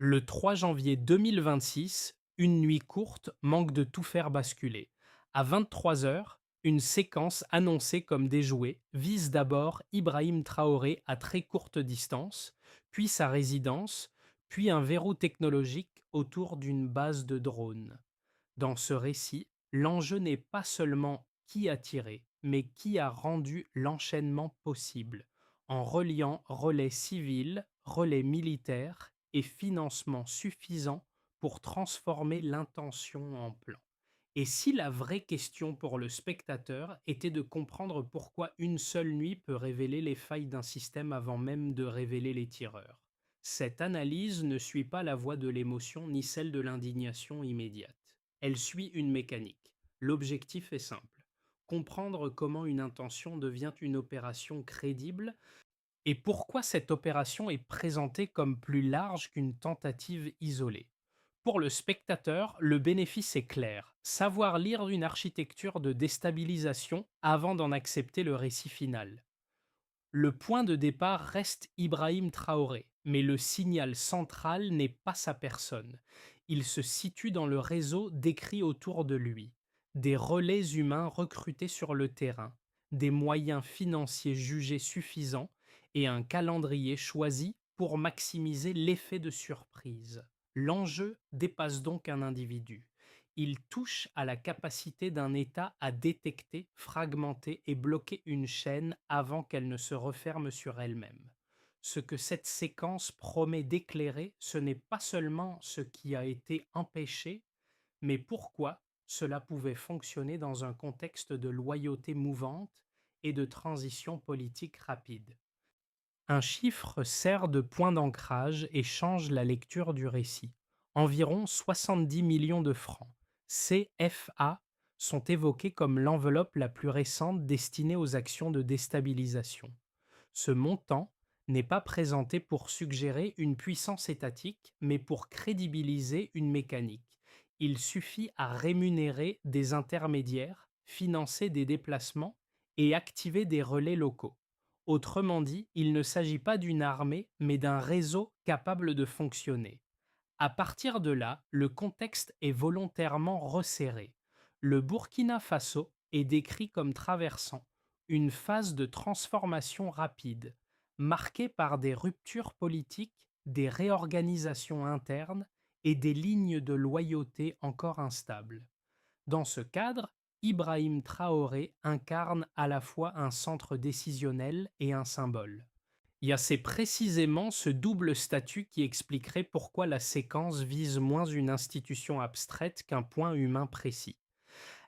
Le 3 janvier 2026, une nuit courte manque de tout faire basculer. À 23 heures, une séquence annoncée comme déjouée vise d'abord Ibrahim Traoré à très courte distance, puis sa résidence, puis un verrou technologique autour d'une base de drones. Dans ce récit, l'enjeu n'est pas seulement qui a tiré, mais qui a rendu l'enchaînement possible, en reliant relais civils, relais militaires et financement suffisant pour transformer l'intention en plan. Et si la vraie question pour le spectateur était de comprendre pourquoi une seule nuit peut révéler les failles d'un système avant même de révéler les tireurs? Cette analyse ne suit pas la voie de l'émotion ni celle de l'indignation immédiate. Elle suit une mécanique. L'objectif est simple. Comprendre comment une intention devient une opération crédible et pourquoi cette opération est présentée comme plus large qu'une tentative isolée. Pour le spectateur, le bénéfice est clair. Savoir lire une architecture de déstabilisation avant d'en accepter le récit final. Le point de départ reste Ibrahim Traoré, mais le signal central n'est pas sa personne. Il se situe dans le réseau décrit autour de lui, des relais humains recrutés sur le terrain, des moyens financiers jugés suffisants et un calendrier choisi pour maximiser l'effet de surprise. L'enjeu dépasse donc un individu. Il touche à la capacité d'un État à détecter, fragmenter et bloquer une chaîne avant qu'elle ne se referme sur elle-même. Ce que cette séquence promet d'éclairer, ce n'est pas seulement ce qui a été empêché, mais pourquoi cela pouvait fonctionner dans un contexte de loyauté mouvante et de transition politique rapide. Un chiffre sert de point d'ancrage et change la lecture du récit. Environ 70 millions de francs, CFA, sont évoqués comme l'enveloppe la plus récente destinée aux actions de déstabilisation. Ce montant n'est pas présenté pour suggérer une puissance étatique, mais pour crédibiliser une mécanique. Il suffit à rémunérer des intermédiaires, financer des déplacements et activer des relais locaux. Autrement dit, il ne s'agit pas d'une armée, mais d'un réseau capable de fonctionner. À partir de là, le contexte est volontairement resserré. Le Burkina Faso est décrit comme traversant une phase de transformation rapide, marquée par des ruptures politiques, des réorganisations internes et des lignes de loyauté encore instables. Dans ce cadre, Ibrahim Traoré incarne à la fois un centre décisionnel et un symbole. C'est précisément ce double statut qui expliquerait pourquoi la séquence vise moins une institution abstraite qu'un point humain précis.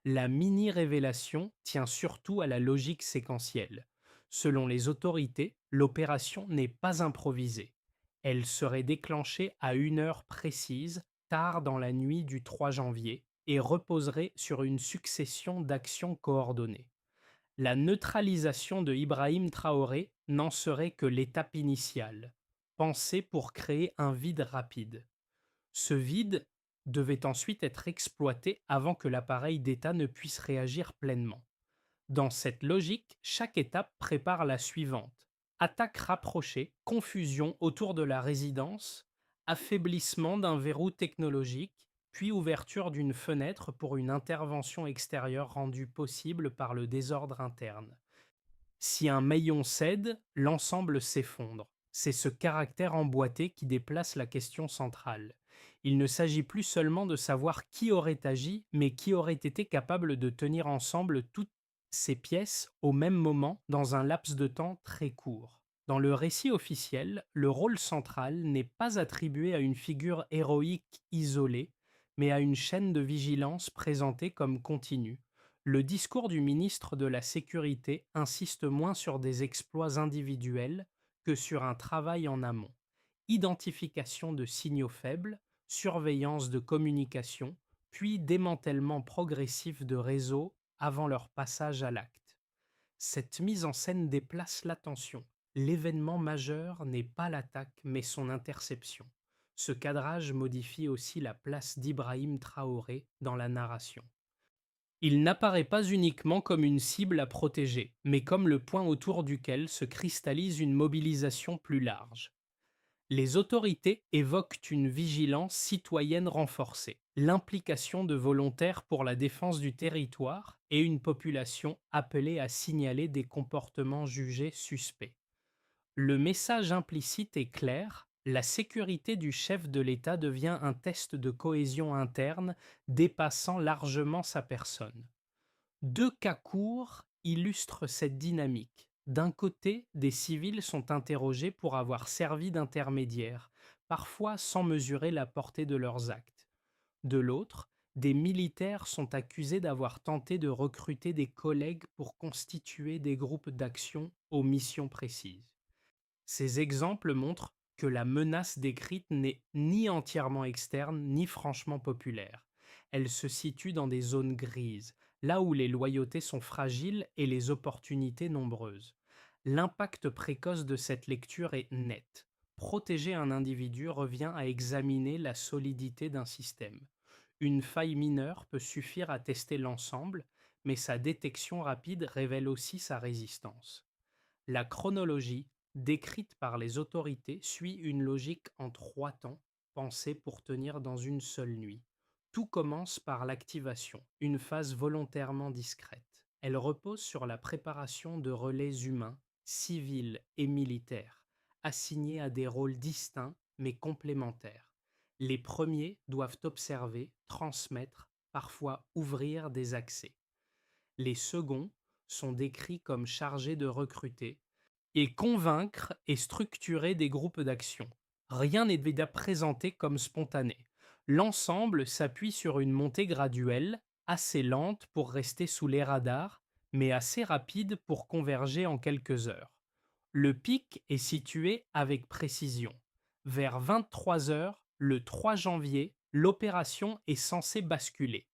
La mini-révélation tient surtout à la logique séquentielle. Selon les autorités, l'opération n'est pas improvisée. Elle serait déclenchée à une heure précise, tard dans la nuit du 3 janvier, et reposerait sur une succession d'actions coordonnées. La neutralisation de Ibrahim Traoré n'en serait que l'étape initiale, pensée pour créer un vide rapide. Ce vide devait ensuite être exploité avant que l'appareil d'État ne puisse réagir pleinement. Dans cette logique, chaque étape prépare la suivante. Attaque rapprochée, confusion autour de la résidence, affaiblissement d'un verrou technologique, puis ouverture d'une fenêtre pour une intervention extérieure rendue possible par le désordre interne. Si un maillon cède, l'ensemble s'effondre. C'est ce caractère emboîté qui déplace la question centrale. Il ne s'agit plus seulement de savoir qui aurait agi, mais qui aurait été capable de tenir ensemble toutes ces pièces au même moment dans un laps de temps très court. Dans le récit officiel, le rôle central n'est pas attribué à une figure héroïque isolée, mais à une chaîne de vigilance présentée comme continue. Le discours du ministre de la Sécurité insiste moins sur des exploits individuels que sur un travail en amont. Identification de signaux faibles, surveillance de communication, puis démantèlement progressif de réseaux avant leur passage à l'acte. Cette mise en scène déplace l'attention. L'événement majeur n'est pas l'attaque mais son interception. Ce cadrage modifie aussi la place d'Ibrahim Traoré dans la narration. Il n'apparaît pas uniquement comme une cible à protéger, mais comme le point autour duquel se cristallise une mobilisation plus large. Les autorités évoquent une vigilance citoyenne renforcée, l'implication de volontaires pour la défense du territoire et une population appelée à signaler des comportements jugés suspects. Le message implicite est clair, la sécurité du chef de l'État devient un test de cohésion interne dépassant largement sa personne. Deux cas courts illustrent cette dynamique. D'un côté, des civils sont interrogés pour avoir servi d'intermédiaires, parfois sans mesurer la portée de leurs actes. De l'autre, des militaires sont accusés d'avoir tenté de recruter des collègues pour constituer des groupes d'action aux missions précises. Ces exemples montrent que la menace décrite n'est ni entièrement externe ni franchement populaire. Elle se situe dans des zones grises, là où les loyautés sont fragiles et les opportunités nombreuses. L'impact précoce de cette lecture est net. Protéger un individu revient à examiner la solidité d'un système. Une faille mineure peut suffire à tester l'ensemble, mais sa détection rapide révèle aussi sa résistance. La chronologie, décrite par les autorités, suit une logique en trois temps, pensée pour tenir dans une seule nuit. Tout commence par l'activation, une phase volontairement discrète. Elle repose sur la préparation de relais humains, civils et militaires, assignés à des rôles distincts mais complémentaires. Les premiers doivent observer, transmettre, parfois ouvrir des accès. Les seconds sont décrits comme chargés de recruter et convaincre et structurer des groupes d'action. Rien n'est déjà présenté comme spontané. L'ensemble s'appuie sur une montée graduelle, assez lente pour rester sous les radars, mais assez rapide pour converger en quelques heures. Le pic est situé avec précision. Vers 23 heures, le 3 janvier, l'opération est censée basculer.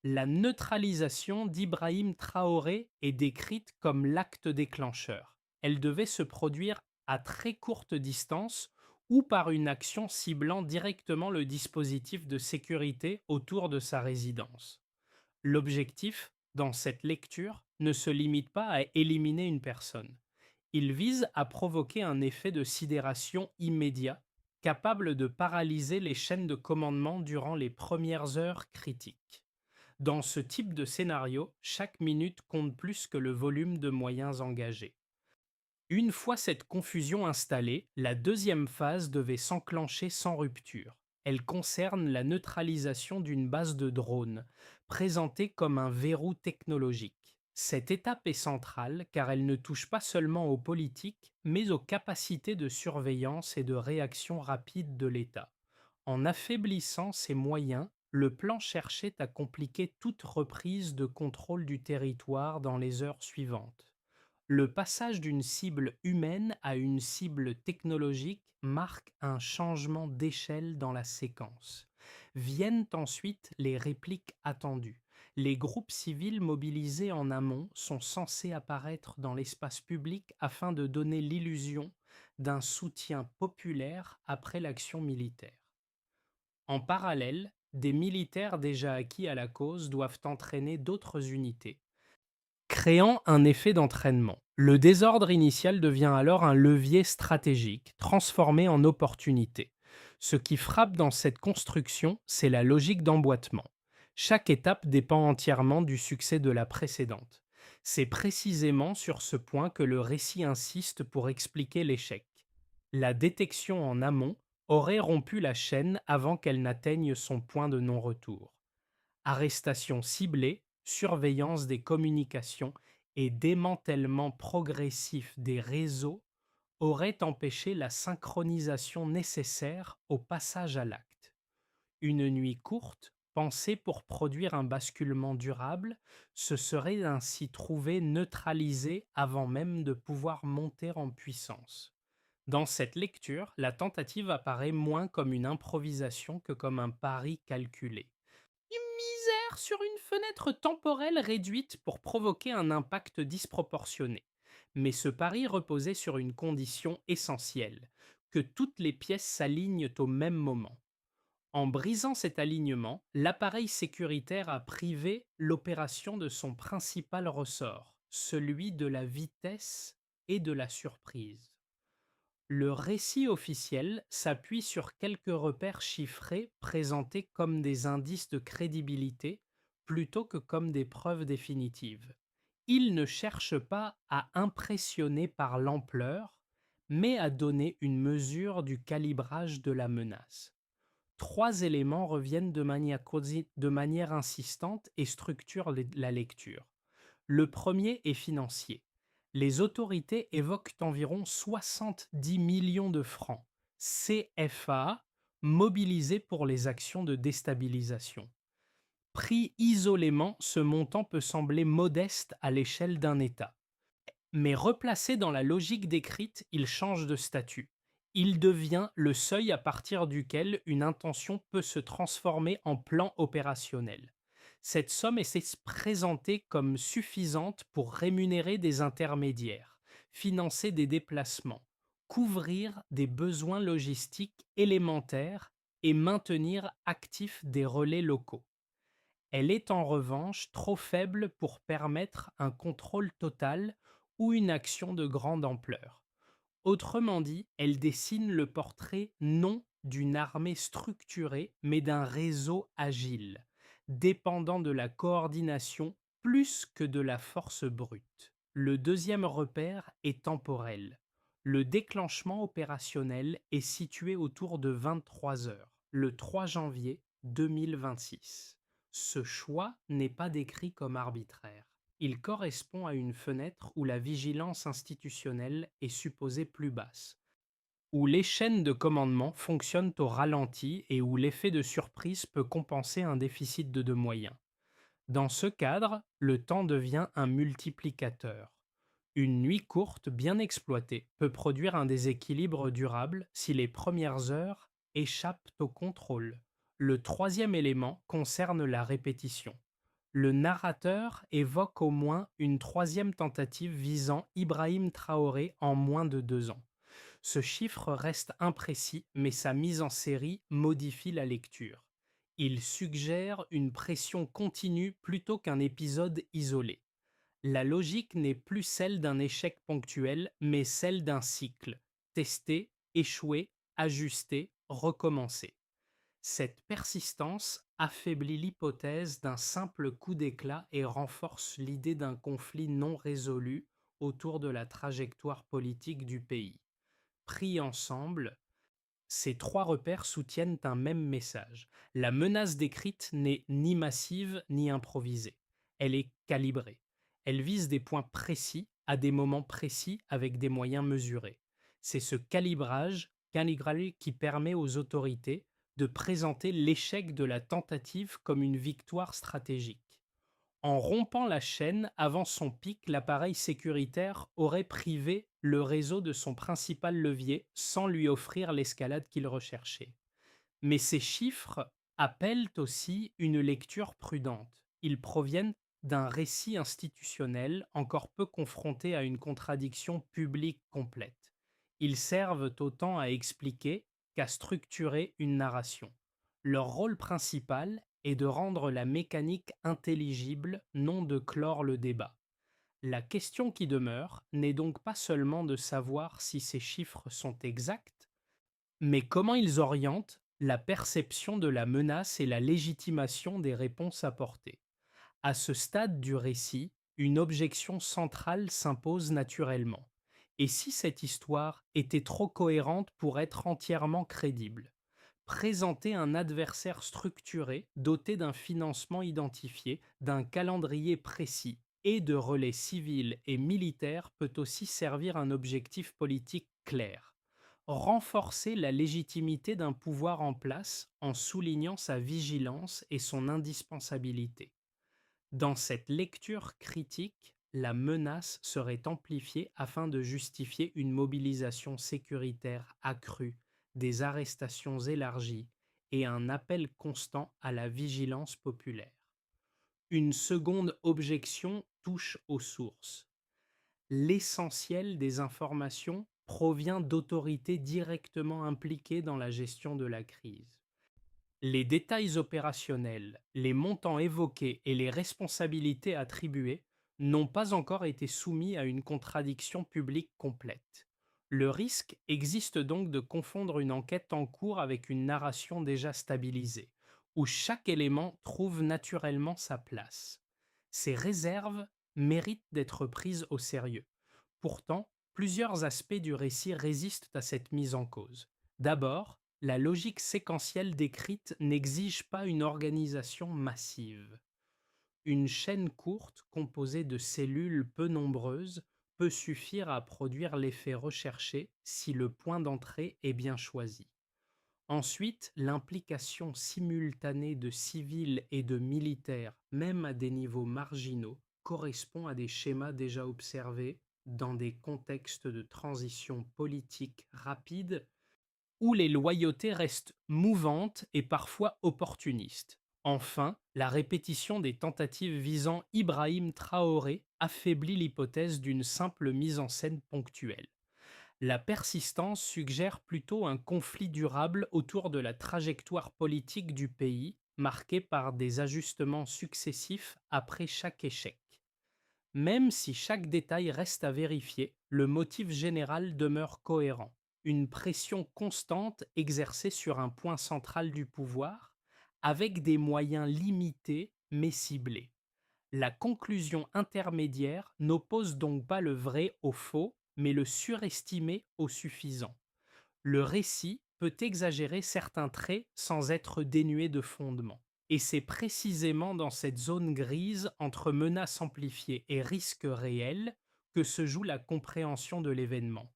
La neutralisation d'Ibrahim Traoré est décrite comme l'acte déclencheur. Elle devait se produire à très courte distance ou par une action ciblant directement le dispositif de sécurité autour de sa résidence. L'objectif, dans cette lecture, ne se limite pas à éliminer une personne. Il vise à provoquer un effet de sidération immédiat, capable de paralyser les chaînes de commandement durant les premières heures critiques. Dans ce type de scénario, chaque minute compte plus que le volume de moyens engagés. Une fois cette confusion installée, la deuxième phase devait s'enclencher sans rupture. Elle concerne la neutralisation d'une base de drones, présentée comme un verrou technologique. Cette étape est centrale car elle ne touche pas seulement aux politiques, mais aux capacités de surveillance et de réaction rapide de l'État. En affaiblissant ses moyens, le plan cherchait à compliquer toute reprise de contrôle du territoire dans les heures suivantes. Le passage d'une cible humaine à une cible technologique marque un changement d'échelle dans la séquence. Viennent ensuite les répliques attendues. Les groupes civils mobilisés en amont sont censés apparaître dans l'espace public afin de donner l'illusion d'un soutien populaire après l'action militaire. En parallèle, des militaires déjà acquis à la cause doivent entraîner d'autres unités, créant un effet d'entraînement. Le désordre initial devient alors un levier stratégique, transformé en opportunité. Ce qui frappe dans cette construction, c'est la logique d'emboîtement. Chaque étape dépend entièrement du succès de la précédente. C'est précisément sur ce point que le récit insiste pour expliquer l'échec. La détection en amont aurait rompu la chaîne avant qu'elle n'atteigne son point de non-retour. Arrestation ciblée, surveillance des communications et démantèlement progressif des réseaux auraient empêché la synchronisation nécessaire au passage à l'acte. Une nuit courte, pensée pour produire un basculement durable, se serait ainsi trouvée neutralisée avant même de pouvoir monter en puissance. Dans cette lecture, la tentative apparaît moins comme une improvisation que comme un pari calculé. Une misère sur une fenêtre temporelle réduite pour provoquer un impact disproportionné. Mais ce pari reposait sur une condition essentielle, que toutes les pièces s'alignent au même moment. En brisant cet alignement, l'appareil sécuritaire a privé l'opération de son principal ressort, celui de la vitesse et de la surprise. Le récit officiel s'appuie sur quelques repères chiffrés présentés comme des indices de crédibilité plutôt que comme des preuves définitives. Il ne cherche pas à impressionner par l'ampleur, mais à donner une mesure du calibrage de la menace. Trois éléments reviennent de manière insistante et structurent la lecture. Le premier est financier. Les autorités évoquent environ 70 millions de francs CFA mobilisés pour les actions de déstabilisation. Pris isolément, ce montant peut sembler modeste à l'échelle d'un État. Mais replacé dans la logique décrite, il change de statut. Il devient le seuil à partir duquel une intention peut se transformer en plan opérationnel. Cette somme est présentée comme suffisante pour rémunérer des intermédiaires, financer des déplacements, couvrir des besoins logistiques élémentaires et maintenir actifs des relais locaux. Elle est en revanche trop faible pour permettre un contrôle total ou une action de grande ampleur. Autrement dit, elle dessine le portrait non d'une armée structurée, mais d'un réseau agile, dépendant de la coordination plus que de la force brute. Le deuxième repère est temporel. Le déclenchement opérationnel est situé autour de 23 heures, le 3 janvier 2026. Ce choix n'est pas décrit comme arbitraire. Il correspond à une fenêtre où la vigilance institutionnelle est supposée plus basse, où les chaînes de commandement fonctionnent au ralenti et où l'effet de surprise peut compenser un déficit de moyens. Dans ce cadre, le temps devient un multiplicateur. Une nuit courte bien exploitée peut produire un déséquilibre durable si les premières heures échappent au contrôle. Le troisième élément concerne la répétition. Le narrateur évoque au moins une troisième tentative visant Ibrahim Traoré en moins de 2 ans. Ce chiffre reste imprécis, mais sa mise en série modifie la lecture. Il suggère une pression continue plutôt qu'un épisode isolé. La logique n'est plus celle d'un échec ponctuel, mais celle d'un cycle. Tester, échouer, ajuster, recommencer. Cette persistance affaiblit l'hypothèse d'un simple coup d'éclat et renforce l'idée d'un conflit non résolu autour de la trajectoire politique du pays. Pris ensemble, ces trois repères soutiennent un même message. La menace décrite n'est ni massive ni improvisée. Elle est calibrée. Elle vise des points précis à des moments précis avec des moyens mesurés. C'est ce calibrage calibré qui permet aux autorités de présenter l'échec de la tentative comme une victoire stratégique. En rompant la chaîne avant son pic, l'appareil sécuritaire aurait privé le réseau de son principal levier sans lui offrir l'escalade qu'il recherchait. Mais ces chiffres appellent aussi une lecture prudente. Ils proviennent d'un récit institutionnel encore peu confronté à une contradiction publique complète. Ils servent autant à expliquer qu'à structurer une narration. Leur rôle principal est de rendre la mécanique intelligible, non de clore le débat. La question qui demeure n'est donc pas seulement de savoir si ces chiffres sont exacts, mais comment ils orientent la perception de la menace et la légitimation des réponses apportées. À ce stade du récit, une objection centrale s'impose naturellement. Et si cette histoire était trop cohérente pour être entièrement crédible? Présenter un adversaire structuré, doté d'un financement identifié, d'un calendrier précis et de relais civils et militaires peut aussi servir un objectif politique clair: renforcer la légitimité d'un pouvoir en place en soulignant sa vigilance et son indispensabilité. Dans cette lecture critique, la menace serait amplifiée afin de justifier une mobilisation sécuritaire accrue, des arrestations élargies et un appel constant à la vigilance populaire. Une seconde objection touche aux sources. L'essentiel des informations provient d'autorités directement impliquées dans la gestion de la crise. Les détails opérationnels, les montants évoqués et les responsabilités attribuées n'ont pas encore été soumis à une contradiction publique complète. Le risque existe donc de confondre une enquête en cours avec une narration déjà stabilisée, où chaque élément trouve naturellement sa place. Ces réserves méritent d'être prises au sérieux. Pourtant, plusieurs aspects du récit résistent à cette mise en cause. D'abord, la logique séquentielle décrite n'exige pas une organisation massive. Une chaîne courte composée de cellules peu nombreuses peut suffire à produire l'effet recherché si le point d'entrée est bien choisi. Ensuite, l'implication simultanée de civils et de militaires, même à des niveaux marginaux, correspond à des schémas déjà observés dans des contextes de transition politique rapide où les loyautés restent mouvantes et parfois opportunistes. Enfin, la répétition des tentatives visant Ibrahim Traoré affaiblit l'hypothèse d'une simple mise en scène ponctuelle. La persistance suggère plutôt un conflit durable autour de la trajectoire politique du pays, marqué par des ajustements successifs après chaque échec. Même si chaque détail reste à vérifier, le motif général demeure cohérent. Une pression constante exercée sur un point central du pouvoir, avec des moyens limités mais ciblés. La conclusion intermédiaire n'oppose donc pas le vrai au faux, mais le surestimé au suffisant. Le récit peut exagérer certains traits sans être dénué de fondement. Et c'est précisément dans cette zone grise entre menaces amplifiées et risques réels que se joue la compréhension de l'événement.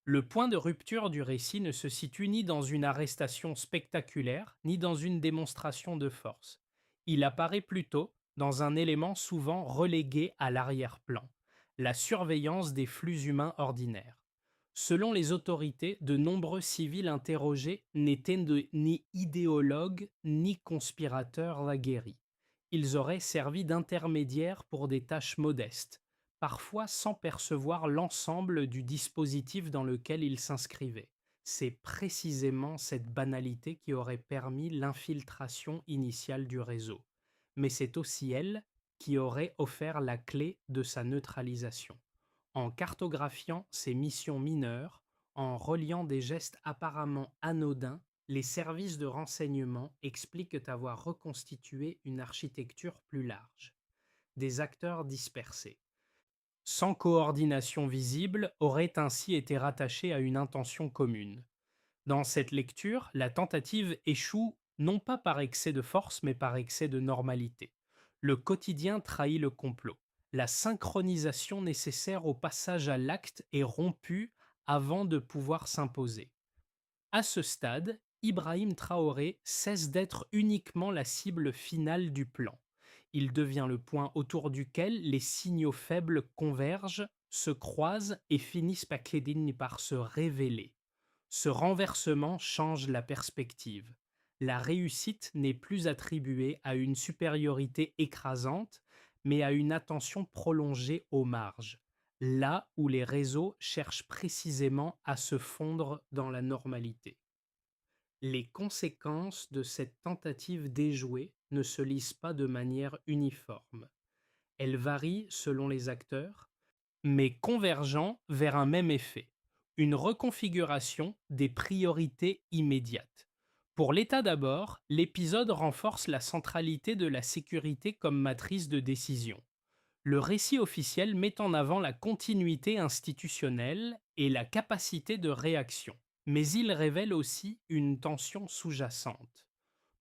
Le point de rupture du récit ne se situe ni dans une arrestation spectaculaire, ni dans une démonstration de force. Il apparaît plutôt dans un élément souvent relégué à l'arrière-plan, la surveillance des flux humains ordinaires. Selon les autorités, de nombreux civils interrogés ni idéologues ni conspirateurs aguerris. Ils auraient servi d'intermédiaires pour des tâches modestes, parfois sans percevoir l'ensemble du dispositif dans lequel ils s'inscrivaient. C'est précisément cette banalité qui aurait permis l'infiltration initiale du réseau. Mais c'est aussi elle qui aurait offert la clé de sa neutralisation. En cartographiant ces missions mineures, en reliant des gestes apparemment anodins, les services de renseignement expliquent avoir reconstitué une architecture plus large. Des acteurs dispersés, sans coordination visible, auraient ainsi été rattachés à une intention commune. Dans cette lecture, la tentative échoue non pas par excès de force, mais par excès de normalité. Le quotidien trahit le complot. La synchronisation nécessaire au passage à l'acte est rompue avant de pouvoir s'imposer. À ce stade, Ibrahim Traoré cesse d'être uniquement la cible finale du plan. Il devient le point autour duquel les signaux faibles convergent, se croisent et finissent par se révéler. Ce renversement change la perspective. La réussite n'est plus attribuée à une supériorité écrasante, mais à une attention prolongée aux marges, là où les réseaux cherchent précisément à se fondre dans la normalité. Les conséquences de cette tentative déjouée ne se lisent pas de manière uniforme. Elles varient selon les acteurs, mais convergeant vers un même effet, une reconfiguration des priorités immédiates. Pour l'État d'abord, l'épisode renforce la centralité de la sécurité comme matrice de décision. Le récit officiel met en avant la continuité institutionnelle et la capacité de réaction, mais il révèle aussi une tension sous-jacente.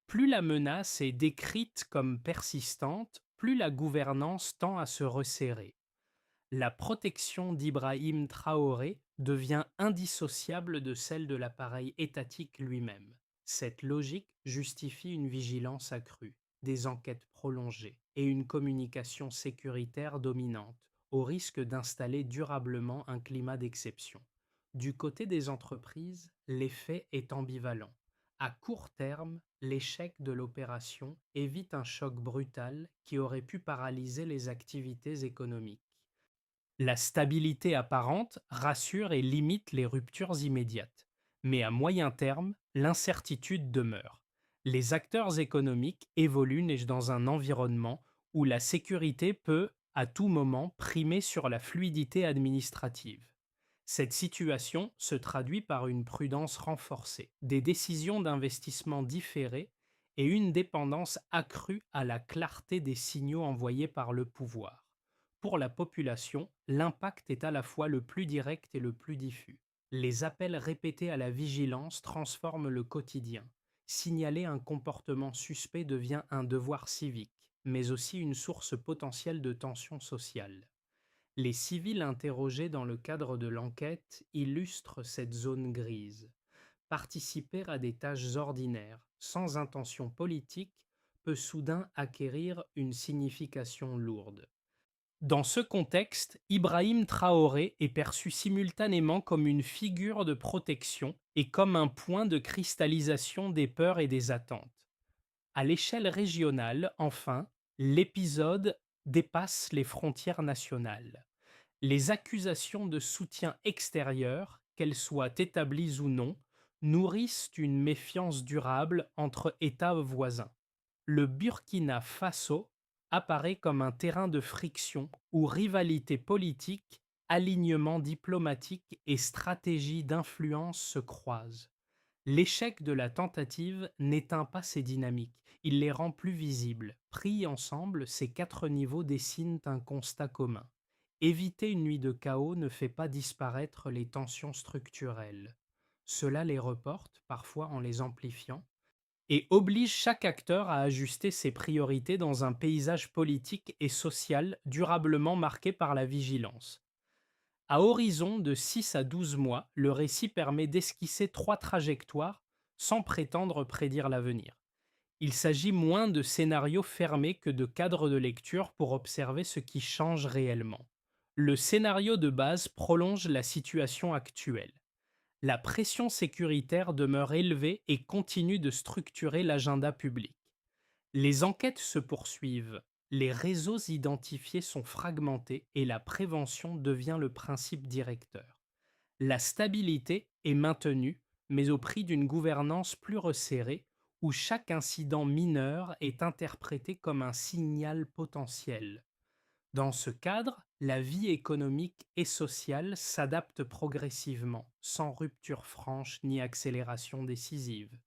Plus la menace est décrite comme persistante, plus la gouvernance tend à se resserrer. La protection d'Ibrahim Traoré devient indissociable de celle de l'appareil étatique lui-même. Cette logique justifie une vigilance accrue, des enquêtes prolongées et une communication sécuritaire dominante, au risque d'installer durablement un climat d'exception. Du côté des entreprises, l'effet est ambivalent. À court terme, l'échec de l'opération évite un choc brutal qui aurait pu paralyser les activités économiques. La stabilité apparente rassure et limite les ruptures immédiates, mais à moyen terme, l'incertitude demeure. Les acteurs économiques évoluent dans un environnement où la sécurité peut, à tout moment, primer sur la fluidité administrative. Cette situation se traduit par une prudence renforcée, des décisions d'investissement différées et une dépendance accrue à la clarté des signaux envoyés par le pouvoir. Pour la population, l'impact est à la fois le plus direct et le plus diffus. Les appels répétés à la vigilance transforment le quotidien. Signaler un comportement suspect devient un devoir civique, mais aussi une source potentielle de tension sociale. Les civils interrogés dans le cadre de l'enquête illustrent cette zone grise. Participer à des tâches ordinaires, sans intention politique, peut soudain acquérir une signification lourde. Dans ce contexte, Ibrahim Traoré est perçu simultanément comme une figure de protection et comme un point de cristallisation des peurs et des attentes. À l'échelle régionale, enfin, l'épisode dépasse les frontières nationales. Les accusations de soutien extérieur, qu'elles soient établies ou non, nourrissent une méfiance durable entre États voisins. Le Burkina Faso apparaît comme un terrain de friction où rivalité politique, alignement diplomatique et stratégie d'influence se croisent. L'échec de la tentative n'éteint pas ces dynamiques, il les rend plus visibles. Pris ensemble, ces quatre niveaux dessinent un constat commun. Éviter une nuit de chaos ne fait pas disparaître les tensions structurelles. Cela les reporte, parfois en les amplifiant, et oblige chaque acteur à ajuster ses priorités dans un paysage politique et social durablement marqué par la vigilance. À horizon de 6 à 12 mois, le récit permet d'esquisser trois trajectoires sans prétendre prédire l'avenir. Il s'agit moins de scénarios fermés que de cadres de lecture pour observer ce qui change réellement. Le scénario de base prolonge la situation actuelle. La pression sécuritaire demeure élevée et continue de structurer l'agenda public. Les enquêtes se poursuivent, les réseaux identifiés sont fragmentés et la prévention devient le principe directeur. La stabilité est maintenue, mais au prix d'une gouvernance plus resserrée, où chaque incident mineur est interprété comme un signal potentiel. Dans ce cadre, la vie économique et sociale s'adapte progressivement, sans rupture franche ni accélération décisive.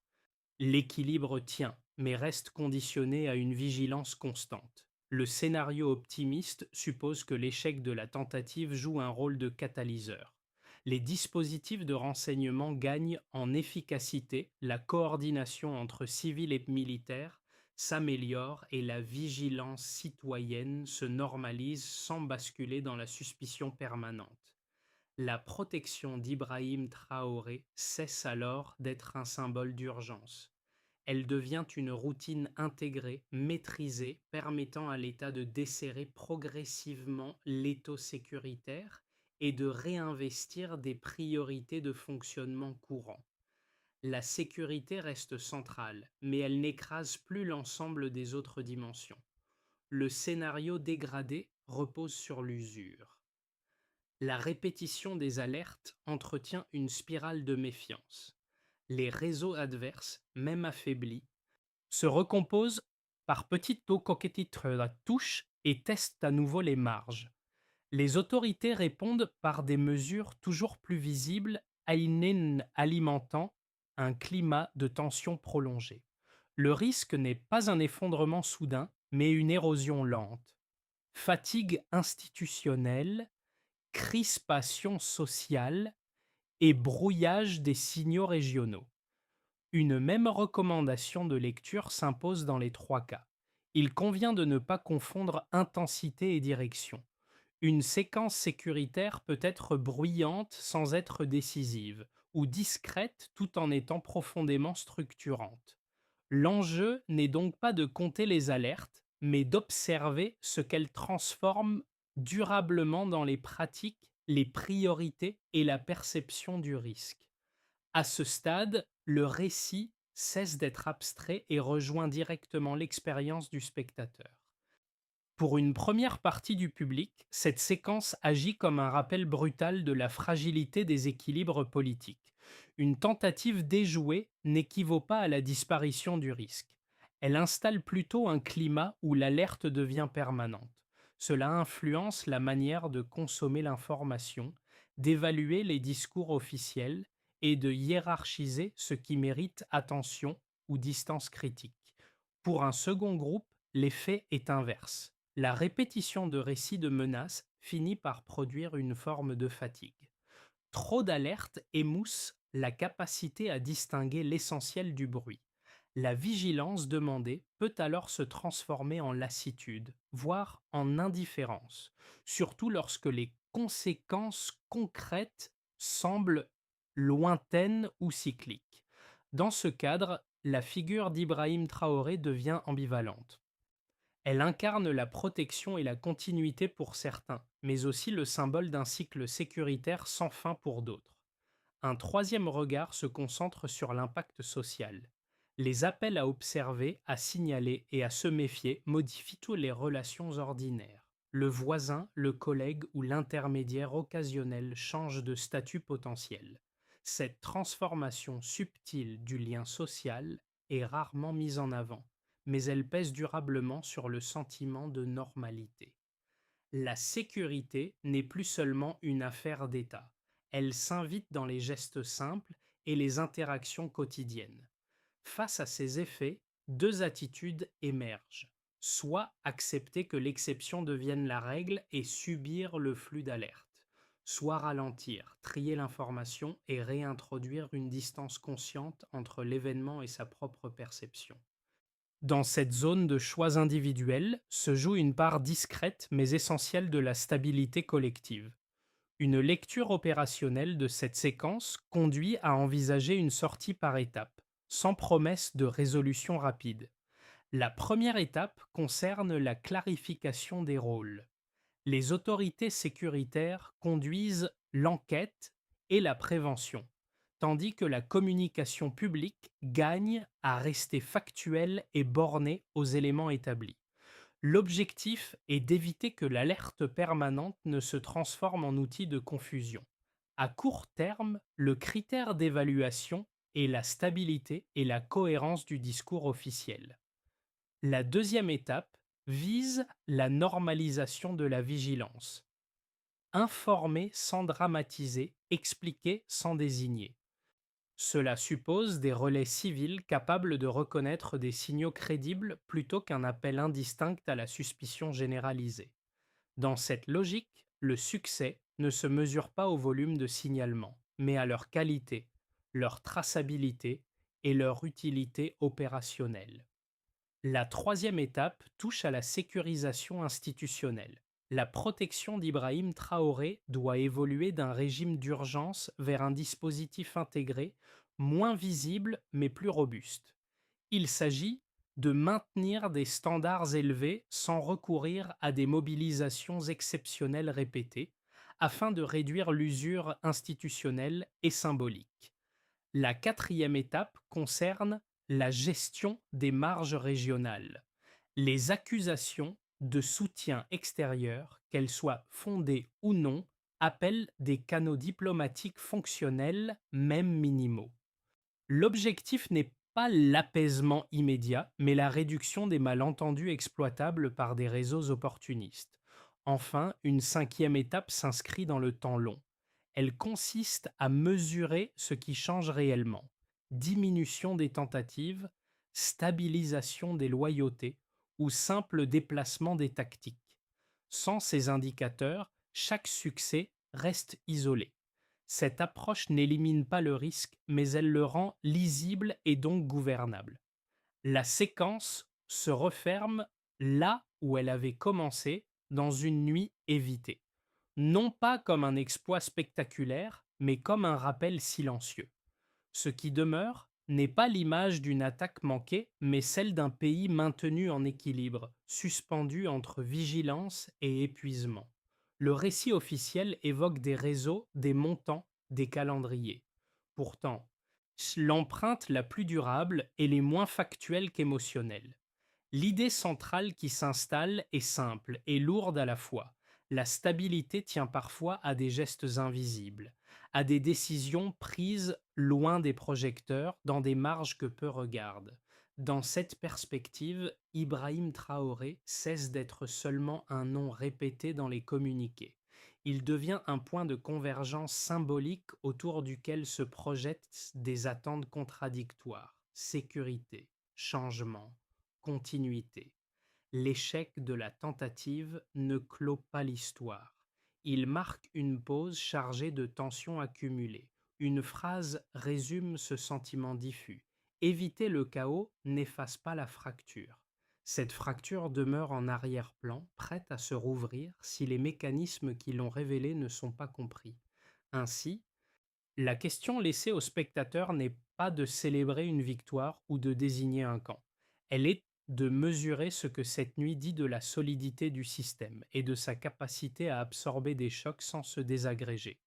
L'équilibre tient, mais reste conditionné à une vigilance constante. Le scénario optimiste suppose que l'échec de la tentative joue un rôle de catalyseur. Les dispositifs de renseignement gagnent en efficacité, la coordination entre civils et militaires s'améliore et la vigilance citoyenne se normalise sans basculer dans la suspicion permanente. La protection d'Ibrahim Traoré cesse alors d'être un symbole d'urgence. Elle devient une routine intégrée, maîtrisée, permettant à l'État de desserrer progressivement l'étau sécuritaire et de réinvestir des priorités de fonctionnement courant. La sécurité reste centrale, mais elle n'écrase plus l'ensemble des autres dimensions. Le scénario dégradé repose sur l'usure. La répétition des alertes entretient une spirale de méfiance. Les réseaux adverses, même affaiblis, se recomposent par petites touches et testent à nouveau les marges. Les autorités répondent par des mesures toujours plus visibles, alimentant un climat de tension prolongée. Le risque n'est pas un effondrement soudain, mais une érosion lente. Fatigue institutionnelle, crispation sociale et brouillage des signaux régionaux. Une même recommandation de lecture s'impose dans les trois cas. Il convient de ne pas confondre intensité et direction. Une séquence sécuritaire peut être bruyante sans être décisive, ou discrète tout en étant profondément structurante. L'enjeu n'est donc pas de compter les alertes, mais d'observer ce qu'elles transforment durablement dans les pratiques, les priorités et la perception du risque. À ce stade, le récit cesse d'être abstrait et rejoint directement l'expérience du spectateur. Pour une première partie du public, cette séquence agit comme un rappel brutal de la fragilité des équilibres politiques. Une tentative déjouée n'équivaut pas à la disparition du risque. Elle installe plutôt un climat où l'alerte devient permanente. Cela influence la manière de consommer l'information, d'évaluer les discours officiels et de hiérarchiser ce qui mérite attention ou distance critique. Pour un second groupe, l'effet est inverse. La répétition de récits de menaces finit par produire une forme de fatigue. Trop d'alertes émoussent la capacité à distinguer l'essentiel du bruit. La vigilance demandée peut alors se transformer en lassitude, voire en indifférence, surtout lorsque les conséquences concrètes semblent lointaines ou cycliques. Dans ce cadre, la figure d'Ibrahim Traoré devient ambivalente. Elle incarne la protection et la continuité pour certains, mais aussi le symbole d'un cycle sécuritaire sans fin pour d'autres. Un troisième regard se concentre sur l'impact social. Les appels à observer, à signaler et à se méfier modifient toutes les relations ordinaires. Le voisin, le collègue ou l'intermédiaire occasionnel change de statut potentiel. Cette transformation subtile du lien social est rarement mise en avant, mais elle pèse durablement sur le sentiment de normalité. La sécurité n'est plus seulement une affaire d'État. Elle s'invite dans les gestes simples et les interactions quotidiennes. Face à ces effets, deux attitudes émergent. Soit accepter que l'exception devienne la règle et subir le flux d'alerte, soit ralentir, trier l'information et réintroduire une distance consciente entre l'événement et sa propre perception. Dans cette zone de choix individuels se joue une part discrète mais essentielle de la stabilité collective. Une lecture opérationnelle de cette séquence conduit à envisager une sortie par étapes, sans promesse de résolution rapide. La première étape concerne la clarification des rôles. Les autorités sécuritaires conduisent l'enquête et la prévention, tandis que la communication publique gagne à rester factuelle et bornée aux éléments établis. L'objectif est d'éviter que l'alerte permanente ne se transforme en outil de confusion. À court terme, le critère d'évaluation est la stabilité et la cohérence du discours officiel. La deuxième étape vise la normalisation de la vigilance. Informer sans dramatiser, expliquer sans désigner. Cela suppose des relais civils capables de reconnaître des signaux crédibles plutôt qu'un appel indistinct à la suspicion généralisée. Dans cette logique, le succès ne se mesure pas au volume de signalements, mais à leur qualité, leur traçabilité et leur utilité opérationnelle. La troisième étape touche à la sécurisation institutionnelle. La protection d'Ibrahim Traoré doit évoluer d'un régime d'urgence vers un dispositif intégré, moins visible mais plus robuste. Il s'agit de maintenir des standards élevés sans recourir à des mobilisations exceptionnelles répétées, afin de réduire l'usure institutionnelle et symbolique. La quatrième étape concerne la gestion des marges régionales. Les accusations de soutien extérieur, qu'elles soient fondées ou non, appellent des canaux diplomatiques fonctionnels, même minimaux. L'objectif n'est pas l'apaisement immédiat, mais la réduction des malentendus exploitables par des réseaux opportunistes. Enfin, une cinquième étape s'inscrit dans le temps long. Elle consiste à mesurer ce qui change réellement. Diminution des tentatives, stabilisation des loyautés ou simple déplacement des tactiques. Sans ces indicateurs, chaque succès reste isolé. Cette approche n'élimine pas le risque, mais elle le rend lisible et donc gouvernable. La séquence se referme là où elle avait commencé, dans une nuit évitée. Non pas comme un exploit spectaculaire, mais comme un rappel silencieux. Ce qui demeure n'est pas l'image d'une attaque manquée, mais celle d'un pays maintenu en équilibre, suspendu entre vigilance et épuisement. Le récit officiel évoque des réseaux, des montants, des calendriers. Pourtant, l'empreinte la plus durable est les moins factuelle qu'émotionnelle. L'idée centrale qui s'installe est simple et lourde à la fois. La stabilité tient parfois à des gestes invisibles, à des décisions prises loin des projecteurs, dans des marges que peu regardent. Dans cette perspective, Ibrahim Traoré cesse d'être seulement un nom répété dans les communiqués. Il devient un point de convergence symbolique autour duquel se projettent des attentes contradictoires: sécurité, changement, continuité. L'échec de la tentative ne clôt pas l'histoire. Il marque une pause chargée de tensions accumulées. Une phrase résume ce sentiment diffus: éviter le chaos n'efface pas la fracture. Cette fracture demeure en arrière-plan, prête à se rouvrir si les mécanismes qui l'ont révélée ne sont pas compris. Ainsi, la question laissée au spectateur n'est pas de célébrer une victoire ou de désigner un camp. Elle est de mesurer ce que cette nuit dit de la solidité du système et de sa capacité à absorber des chocs sans se désagréger.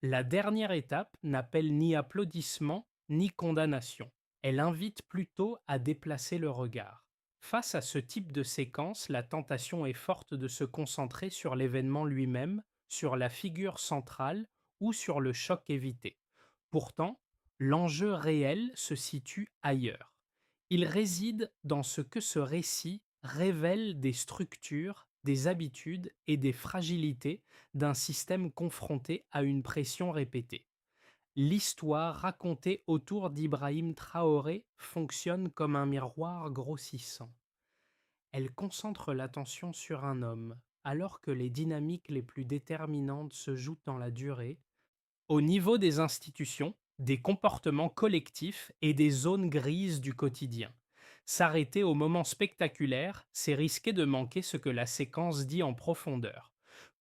La dernière étape n'appelle ni applaudissement ni condamnation. Elle invite plutôt à déplacer le regard. Face à ce type de séquence, la tentation est forte de se concentrer sur l'événement lui-même, sur la figure centrale ou sur le choc évité. Pourtant, l'enjeu réel se situe ailleurs. Il réside dans ce que ce récit révèle des structures, des habitudes et des fragilités d'un système confronté à une pression répétée. L'histoire racontée autour d'Ibrahim Traoré fonctionne comme un miroir grossissant. Elle concentre l'attention sur un homme, alors que les dynamiques les plus déterminantes se jouent dans la durée, au niveau des institutions, des comportements collectifs et des zones grises du quotidien. S'arrêter au moment spectaculaire, c'est risquer de manquer ce que la séquence dit en profondeur.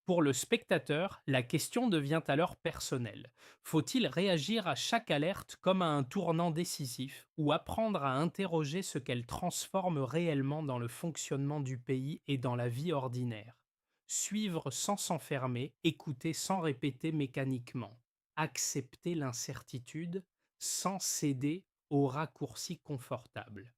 Pour le spectateur, la question devient alors personnelle. Faut-il réagir à chaque alerte comme à un tournant décisif ou apprendre à interroger ce qu'elle transforme réellement dans le fonctionnement du pays et dans la vie ordinaire? Suivre sans s'enfermer, écouter sans répéter mécaniquement, accepter l'incertitude sans céder aux raccourcis confortables.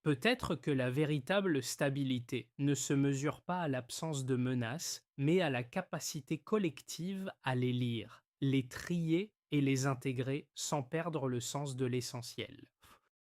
Peut-être que la véritable stabilité ne se mesure pas à l'absence de menaces, mais à la capacité collective à les lire, les trier et les intégrer sans perdre le sens de l'essentiel.